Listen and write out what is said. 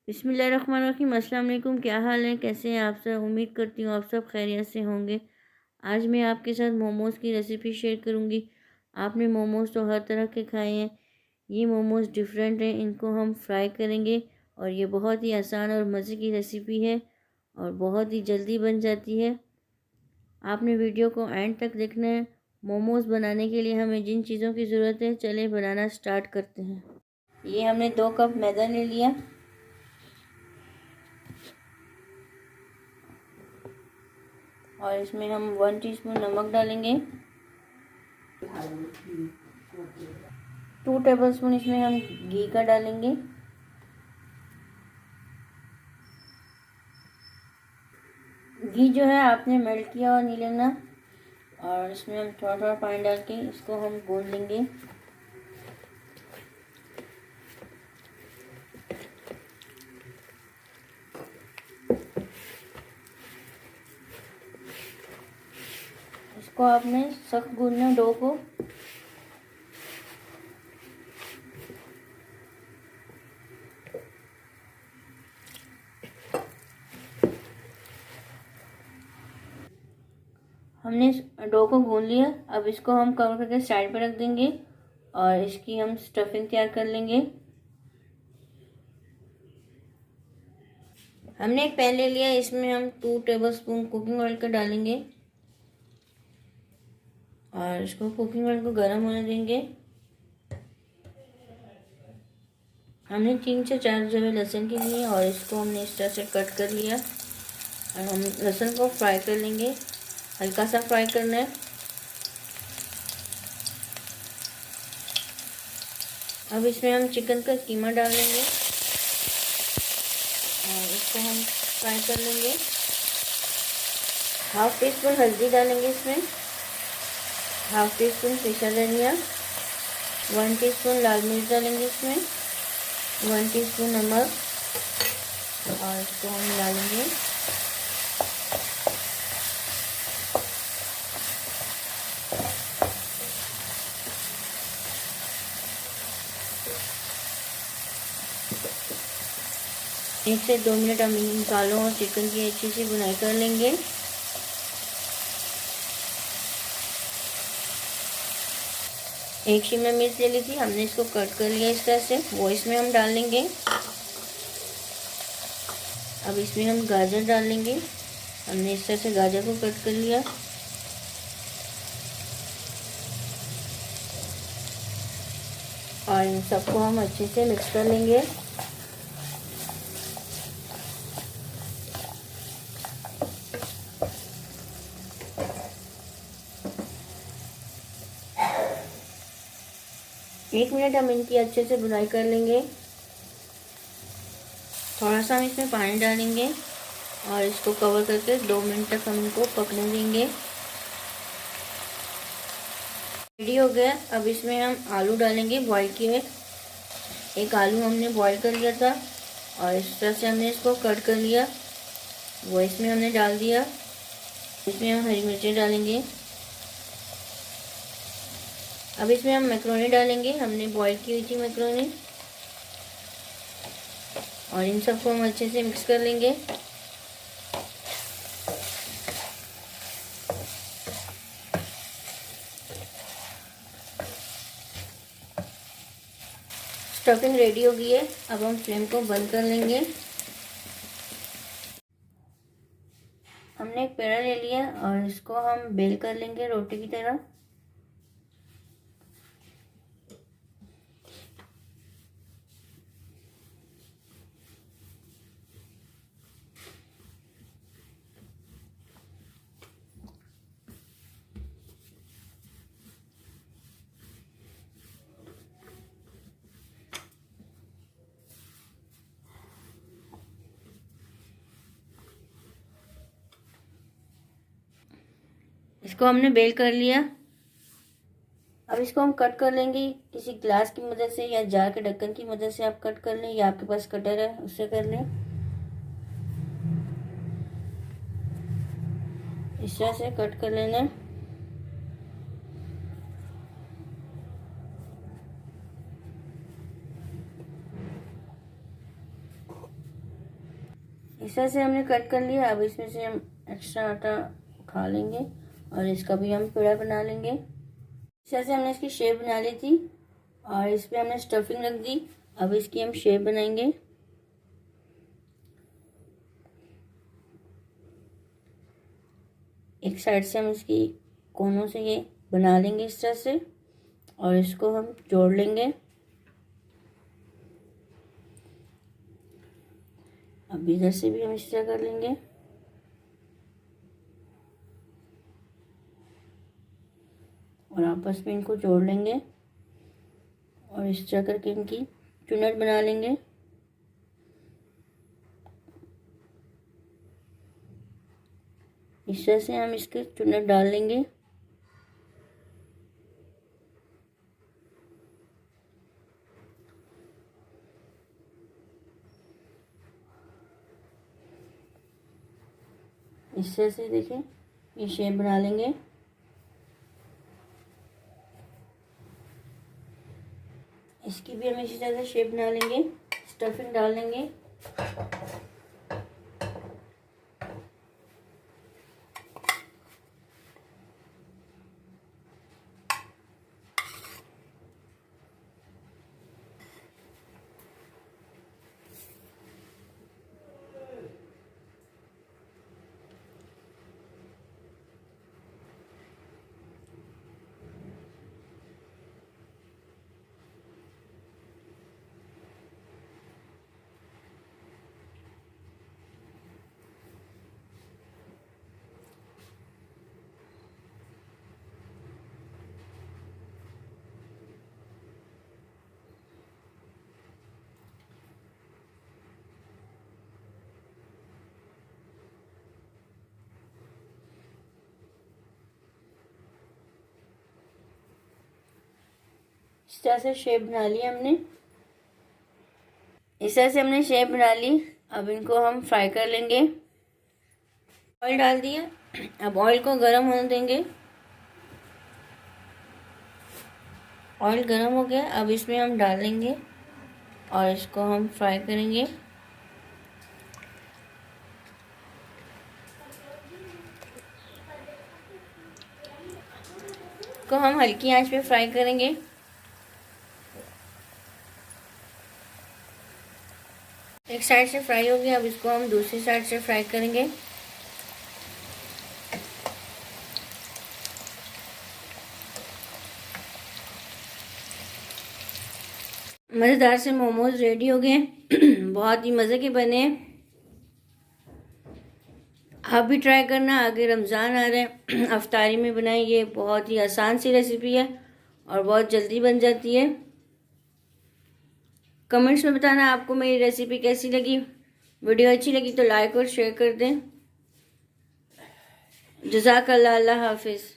बिस्मिल्लाहिर्रहमानिर्रहीम। अस्सलाम वालेकुम। क्या हाल है, कैसे हैं आप सब? उम्मीद करती हूँ आप सब खैरियत से होंगे। आज मैं आपके साथ मोमोज़ की रेसिपी शेयर करूँगी। आपने मोमोज़ तो हर तरह के खाए हैं, ये मोमोज़ डिफरेंट हैं। इनको हम फ्राई करेंगे और ये बहुत ही आसान और मज़े की रेसिपी है और बहुत ही जल्दी बन जाती है। आपने वीडियो को एंड तक देखना है। मोमोज़ बनाने के लिए हमें जिन चीज़ों की ज़रूरत है, चले बनाना स्टार्ट करते हैं। ये हमने 2 कप मैदा ले लिया और इसमें हम 1 टीस्पून नमक डालेंगे। 2 टेबलस्पून इसमें हम घी का डालेंगे। घी जो है आपने मेल्ट किया और नहीं लेना। और इसमें हम थोड़ा थोड़ा पानी डाल के इसको हम गूंद लेंगे। इसको आपने सख्त गूंदना डो को। हमने इस डो को गूंद लिया। अब इसको हम कवर करके साइड पर रख देंगे और इसकी हम स्टफिंग तैयार कर लेंगे। हमने एक पैन ले लिया, इसमें हम 2 टेबलस्पून कुकिंग ऑयल का डालेंगे और इसको कुकिंग ऑयल को गर्म होने देंगे। हमने 3 से 4 जवे लहसुन की लिए और इसको हमने इस तरह से कट कर लिया और हम लहसुन को फ्राई कर लेंगे। हल्का सा फ्राई करना है। अब इसमें हम चिकन का कीमा डाल देंगे और इसको हम फ्राई कर लेंगे। हाफ टी स्पून हल्दी डालेंगे इसमें, हाफ टी स्पून पिसा धनिया, 1 टीस्पून लाल मिर्च डालेंगे इसमें, 1 टीस्पून नमक और इसको हम मिला लेंगे। एक से 2 मिनट हम मसालों और चिकन की अच्छी सी भुनाई कर लेंगे। एक शिमला मिर्च ले ली थी, हमने इसको कट कर लिया इस तरह से, वो इसमें हम डाल लेंगे। अब इसमें हम गाजर डाल लेंगे। हमने इस तरह से गाजर को कट कर लिया और इन सबको हम अच्छे से मिक्स कर लेंगे। एक मिनट हम इनकी अच्छे से भुनाई कर लेंगे। थोड़ा सा हम इसमें पानी डालेंगे और इसको कवर करके 2 मिनट तक हम इनको पकने देंगे। रेडी हो गया। अब इसमें हम आलू डालेंगे बॉईल किए। एक आलू हमने बॉईल कर लिया था और इस तरह से हमने इसको कट कर लिया, वो इसमें हमने डाल दिया। इसमें हम हरी मिर्ची डालेंगे। अब इसमें हम मैक्रोनी डालेंगे, हमने बॉईल की हुई थी मैक्रोनी, और इन सबको हम अच्छे से मिक्स कर लेंगे। स्टफिंग रेडी हो गई है। अब हम फ्लेम को बंद कर लेंगे। हमने एक पेड़ा ले लिया और इसको हम बेल कर लेंगे रोटी की तरह। इसको हमने बेल कर लिया। अब इसको हम कट कर लेंगे। किसी ग्लास की मदद से या जार के ढक्कन की मदद से आप कट कर लें, या आपके पास कटर है उससे कर लें। इस तरह से कट कर लेना है। इस तरह से हमने कट कर लिया। अब इसमें से हम एक्स्ट्रा आटा उठा लेंगे और इसका भी हम पेड़ा बना लेंगे। इस तरह से हमने इसकी शेप बना ली थी और इस पर हमने स्टफिंग रख दी। अब इसकी हम शेप बनाएंगे। एक साइड से हम इसकी कोनों से ये बना लेंगे इस तरह से और इसको हम जोड़ लेंगे। अब इधर से भी हम इस तरह कर लेंगे और आपस में इनको जोड़ लेंगे और इस तरह करके इनकी चुन्नट बना लेंगे। इस तरह से हम इसके चुन्नट डाल लेंगे। इस तरह से देखें ये शेप बना लेंगे। इसकी भी हम इसी तरह से शेप बना लेंगे। स्टफिंग डाल लेंगे। इस तरह से शेप बना ली हमने। इस तरह से हमने शेप बना ली। अब इनको हम फ्राई कर लेंगे। ऑयल डाल दिया। अब ऑयल को गर्म होने देंगे। ऑयल गर्म हो गया। अब इसमें हम डाल लेंगे और इसको हम फ्राई करेंगे। को हम हल्की आंच पे फ्राई करेंगे। एक साइड से फ्राई हो गया। अब इसको हम दूसरी साइड से फ्राई करेंगे। मज़ेदार से मोमोज रेडी हो गए। बहुत ही मज़े के बने। आप भी ट्राई करना। आगे रमज़ान आ रहे हैं, अफ्तारी में बनाएं। ये बहुत ही आसान सी रेसिपी है और बहुत जल्दी बन जाती है। कमेंट्स में बताना आपको मेरी रेसिपी कैसी लगी। वीडियो अच्छी लगी तो लाइक और शेयर कर दें। जज़ाकल्लाह। अल्लाह हाफिज़।